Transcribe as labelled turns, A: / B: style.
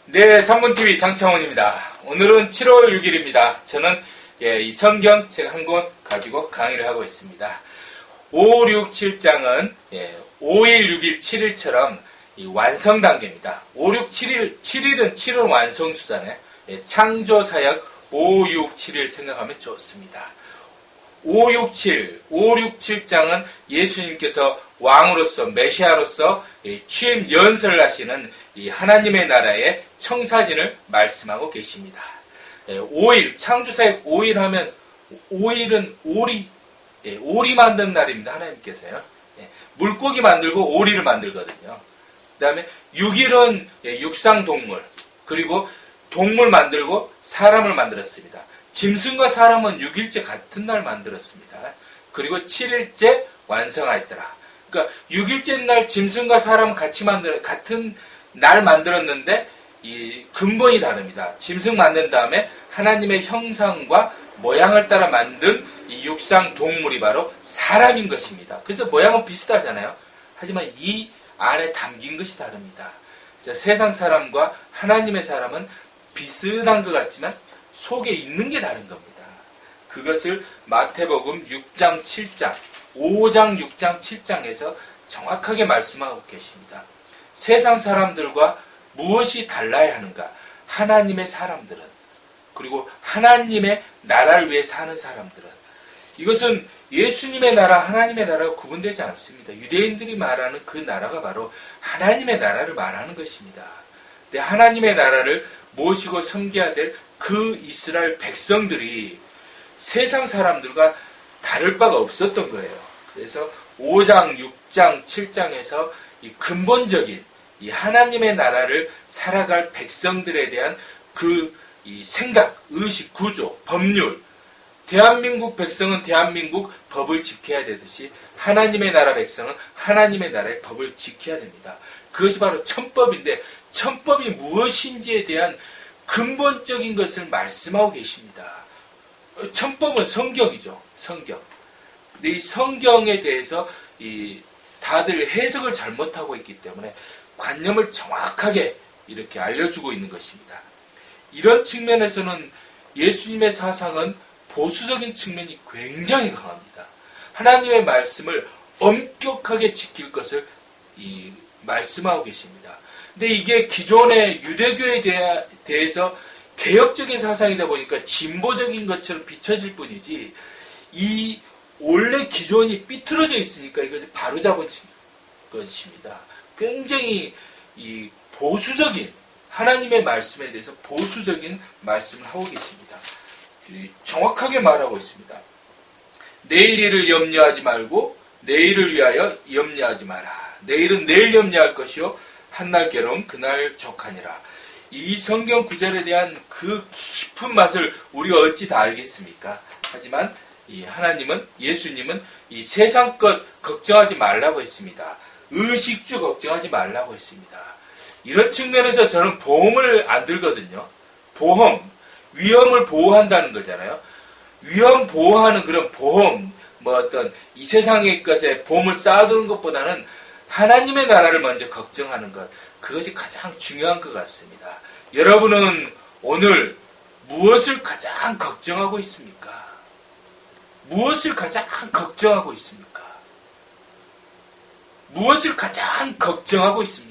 A: 네, 산문TV 장창원입니다. 오늘은 7월 6일입니다. 저는 이 성경 책 한 권 가지고 강의를 하고 있습니다. 5, 6, 7장은 5일, 6일, 7일처럼 완성 단계입니다. 5, 6, 7일, 7일은 7월 완성수잖아요. 창조사역 5, 6, 7일 생각하면 좋습니다. 5, 6, 7, 5, 6, 7장은 예수님께서 왕으로서 메시아로서 취임 연설을 하시는 이 하나님의 나라의 청사진을 말씀하고 계십니다. 5일, 창조사역 5일 하면 5일은 오리 만든 날입니다. 하나님께서요. 물고기 만들고 오리를 만들거든요. 그 다음에 6일은 육상동물, 그리고 동물 만들고 사람을 만들었습니다. 짐승과 사람은 6일째 같은 날 만들었습니다. 그리고 7일째 완성하였더라. 그러니까 6일째 날 짐승과 사람은 같은 날 만들었는데 이 근본이 다릅니다. 짐승 만든 다음에 하나님의 형상과 모양을 따라 만든 이 육상 동물이 바로 사람인 것입니다. 그래서 모양은 비슷하잖아요. 하지만 이 안에 담긴 것이 다릅니다. 세상 사람과 하나님의 사람은 비슷한 것 같지만 속에 있는 게 다른 겁니다. 그것을 마태복음 6장, 7장, 5장, 6장, 7장에서 정확하게 말씀하고 계십니다. 세상 사람들과 무엇이 달라야 하는가? 하나님의 사람들은, 그리고 하나님의 나라를 위해 사는 사람들은, 이것은 예수님의 나라, 하나님의 나라가 구분되지 않습니다. 유대인들이 말하는 그 나라가 바로 하나님의 나라를 말하는 것입니다. 근데 하나님의 나라를 모시고 섬겨야 될 그 이스라엘 백성들이 세상 사람들과 다를 바가 없었던 거예요. 그래서 5장, 6장, 7장에서 이 근본적인 이 하나님의 나라를 살아갈 백성들에 대한 이 생각, 의식, 구조, 법률, 대한민국 백성은 대한민국 법을 지켜야 되듯이 하나님의 나라 백성은 하나님의 나라의 법을 지켜야 됩니다. 그것이 바로 천법인데, 천법이 무엇인지에 대한 근본적인 것을 말씀하고 계십니다. 천법은 성경이죠. 성경. 근데 이 성경에 대해서 다들 해석을 잘못하고 있기 때문에 관념을 정확하게 이렇게 알려주고 있는 것입니다. 이런 측면에서는 예수님의 사상은 보수적인 측면이 굉장히 강합니다. 하나님의 말씀을 엄격하게 지킬 것을 말씀하고 계십니다. 근데 이게 기존의 유대교에 대해서 개혁적인 사상이다 보니까 진보적인 것처럼 비춰질 뿐이지, 이 원래 기존이 삐뚤어져 있으니까 이것을 바로잡은 것입니다. 굉장히 보수적인, 하나님의 말씀에 대해서 보수적인 말씀을 하고 계십니다. 정확하게 말하고 있습니다. 내일 일을 염려하지 말고 내일을 위하여 염려하지 마라. 내일은 내일 염려할 것이요 한날 괴로움 그날 족하니라. 이 성경 구절에 대한 그 깊은 맛을 우리가 어찌 다 알겠습니까? 하지만 하나님은, 예수님은 이 세상 것 걱정하지 말라고 했습니다. 의식주 걱정하지 말라고 했습니다. 이런 측면에서 저는 보험을 안 들거든요. 보험, 위험을 보호한다는 거잖아요. 위험 보호하는 그런 보험, 어떤 이 세상의 것에 보험을 쌓아두는 것보다는 하나님의 나라를 먼저 걱정하는 것, 그것이 가장 중요한 것 같습니다. 여러분은 오늘 무엇을 가장 걱정하고 있습니까? 무엇을 가장 걱정하고 있습니까? 무엇을 가장 걱정하고 있습니까?